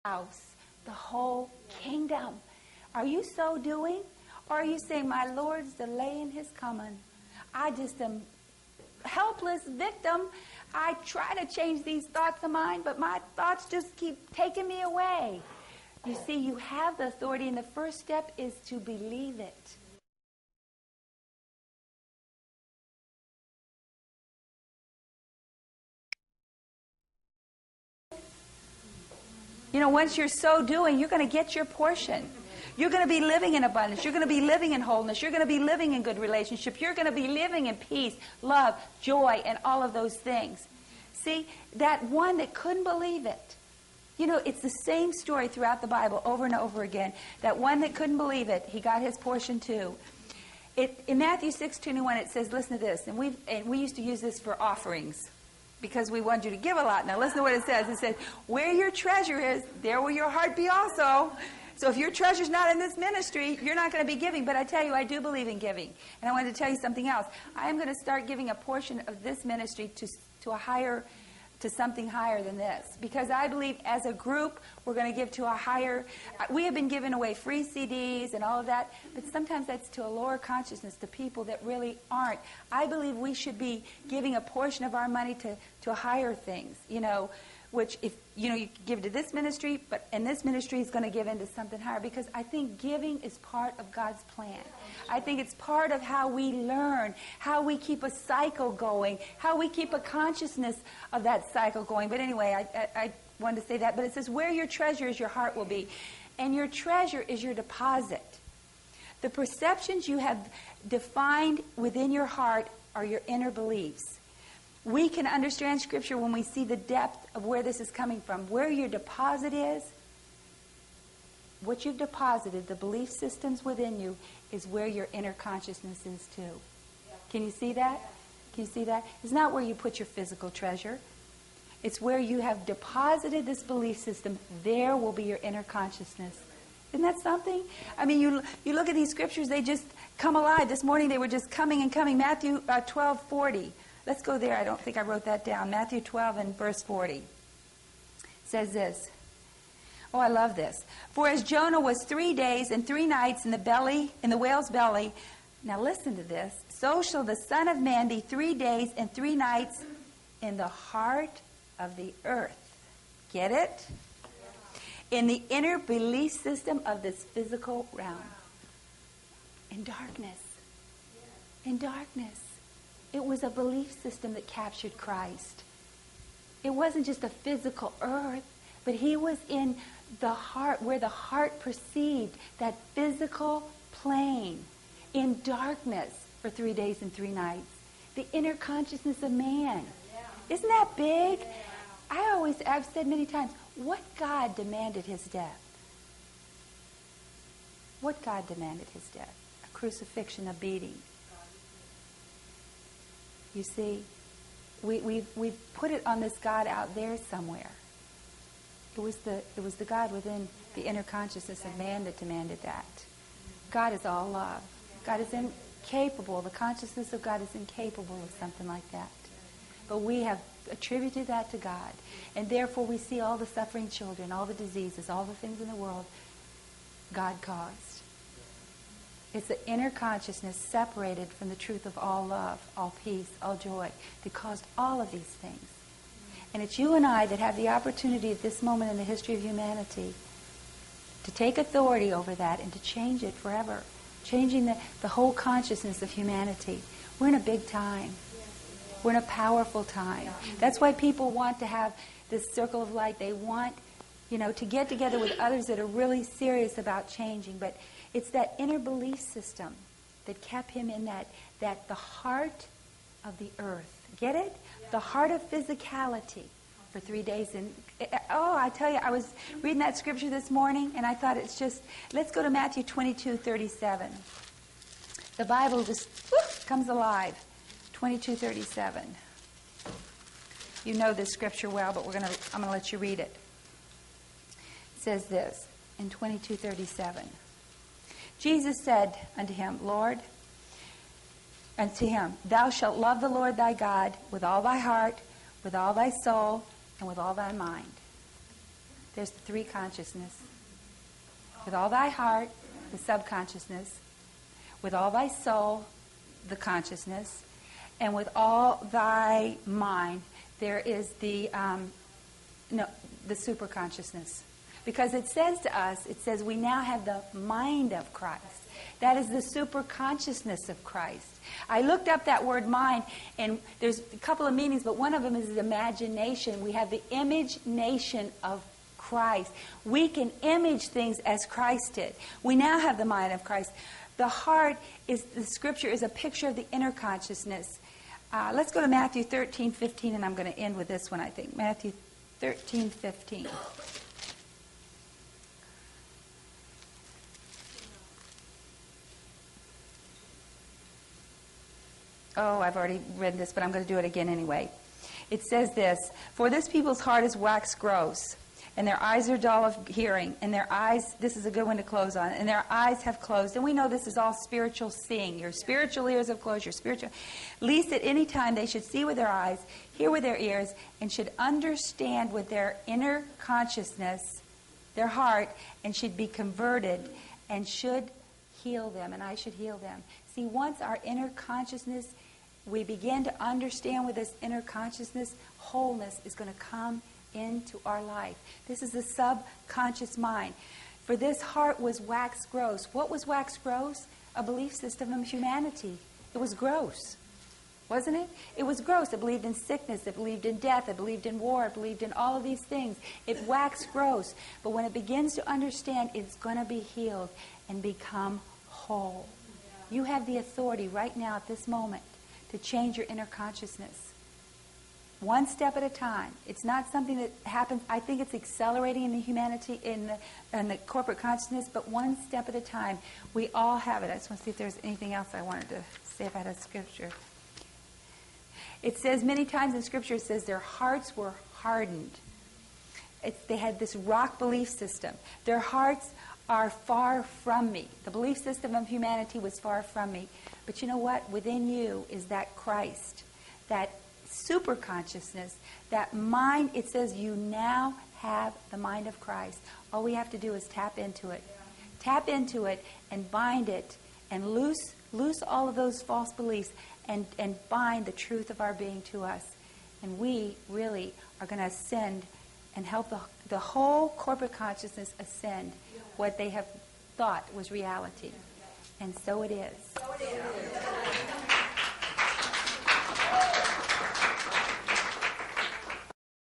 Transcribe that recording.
house, the whole kingdom. Are you so doing? Or are you saying, my Lord's delaying his coming? I just am helpless victim. I try to change these thoughts of mine, but my thoughts just keep taking me away. You see, you have the authority, and the first step is to believe it. You know, once you're so doing, you're going to get your portion. You're going to be living in abundance. You're going to be living in wholeness. You're going to be living in good relationship. You're going to be living in peace, love, joy, and all of those things. See, that one that couldn't believe it. You know, it's the same story throughout the Bible over and over again. That one that couldn't believe it, he got his portion too. In Matthew 6:21, it says, listen to this, and we used to use this for offerings because we want you to give a lot. Now listen to what it says. It says, where your treasure is, there will your heart be also. So if your treasure's not in this ministry, you're not going to be giving. But I tell you, I do believe in giving. And I wanted to tell you something else. I am going to start giving a portion of this ministry to something higher than this. Because I believe as a group, we're going to give to a higher... We have been giving away free CDs and all of that, but sometimes that's to a lower consciousness, to people that really aren't. I believe we should be giving a portion of our money to higher things, you know, which if, you know, you give to this ministry, and this ministry is going to give into something higher, because I think giving is part of God's plan. I think it's part of how we learn, how we keep a cycle going, how we keep a consciousness of that cycle going. But anyway, I wanted to say that. But it says, where your treasure is, your heart will be. And your treasure is your deposit. The perceptions you have defined within your heart are your inner beliefs. We can understand Scripture when we see the depth of where this is coming from. Where your deposit is, what you've deposited, the belief systems within you, is where your inner consciousness is too. Can you see that? Can you see that? It's not where you put your physical treasure. It's where you have deposited this belief system. There will be your inner consciousness. Isn't that something? I mean, you look at these Scriptures, they just come alive. This morning they were just coming and coming. Matthew 12:40. Let's go there. I don't think I wrote that down. Matthew 12 and verse 40 says this. Oh, I love this. For as Jonah was 3 days and 3 nights in the whale's belly. Now listen to this. So shall the Son of Man be 3 days and 3 nights in the heart of the earth. Get it? In the inner belief system of this physical realm. In darkness. In darkness. It was a belief system that captured Christ. It wasn't just a physical earth, but he was in the heart, where the heart perceived that physical plane, in darkness for 3 days and 3 nights. The inner consciousness of man. Isn't that big? I've said many times, what God demanded his death? What God demanded his death? A crucifixion, a beating. You see, we've put it on this God out there somewhere. It was the God within the inner consciousness of man that demanded that. God is all love. God is incapable. The consciousness of God is incapable of something like that. But we have attributed that to God. And therefore we see all the suffering children, all the diseases, all the things in the world God caused. It's the inner consciousness separated from the truth of all love, all peace, all joy that caused all of these things. And it's you and I that have the opportunity at this moment in the history of humanity to take authority over that and to change it forever. Changing the whole consciousness of humanity. We're in a big time. We're in a powerful time. That's why people want to have this circle of light. They want, to get together with others that are really serious about changing. But it's that inner belief system that kept him in that the heart of the earth. Get it? The heart of physicality for 3 days. And I tell you, I was reading that scripture this morning, and I thought it's just, let's go to Matthew 22:37. The Bible just comes alive. 22:37. You know this scripture well, but I'm going to let you read it. It says this in 22:37. Jesus said unto him, Thou shalt love the Lord thy God with all thy heart, with all thy soul, and with all thy mind. there's the three consciousness. With all thy heart, the subconsciousness. With all thy soul, the consciousness. And with all thy mind, there is the superconsciousness. Because it says to us, it says we now have the mind of Christ. That is the superconsciousness of Christ. I looked up that word mind, and there's a couple of meanings, but one of them is imagination. We have the image nation of Christ. We can image things as Christ did. We now have the mind of Christ. The heart is, the scripture is a picture of the inner consciousness. Let's go to Matthew 13:15, and I'm going to end with this one, I think. Matthew 13:15. Oh, I've already read this, but I'm going to do it again anyway. It says this, "For this people's heart is waxed gross, and their eyes are dull of hearing, and their eyes," this is a good one to close on, "and their eyes have closed." And we know this is all spiritual seeing. Your spiritual ears have closed, your spiritual, "lest at any time they should see with their eyes, hear with their ears, and should understand with their inner consciousness, their heart, and should be converted, and should heal them," and I should heal them. See, once our inner consciousness, we begin to understand with this inner consciousness, wholeness is going to come into our life. This is the subconscious mind. "For this heart was waxed gross." What was waxed gross? A belief system of humanity. It was gross, wasn't it? It was gross. It believed in sickness. It believed in death. It believed in war. It believed in all of these things. It waxed gross. But when it begins to understand, it's going to be healed and become whole. You have the authority right now at this moment to change your inner consciousness. One step at a time. It's not something that happens. I think it's accelerating in the humanity, in the corporate consciousness, but one step at a time. We all have it. I just want to see if there's anything else I wanted to say if I had a scripture. It says many times in Scripture, it says their hearts were hardened. They had this rock belief system. Their hearts are far from me. The belief system of humanity was far from me. But you know what? Within you is that Christ, that super consciousness, that mind. It says you now have the mind of Christ. All we have to do is tap into it. Tap into it and bind it and loose all of those false beliefs and bind the truth of our being to us. And we really are going to ascend and help the whole corporate consciousness ascend what they have thought was reality. And so it is.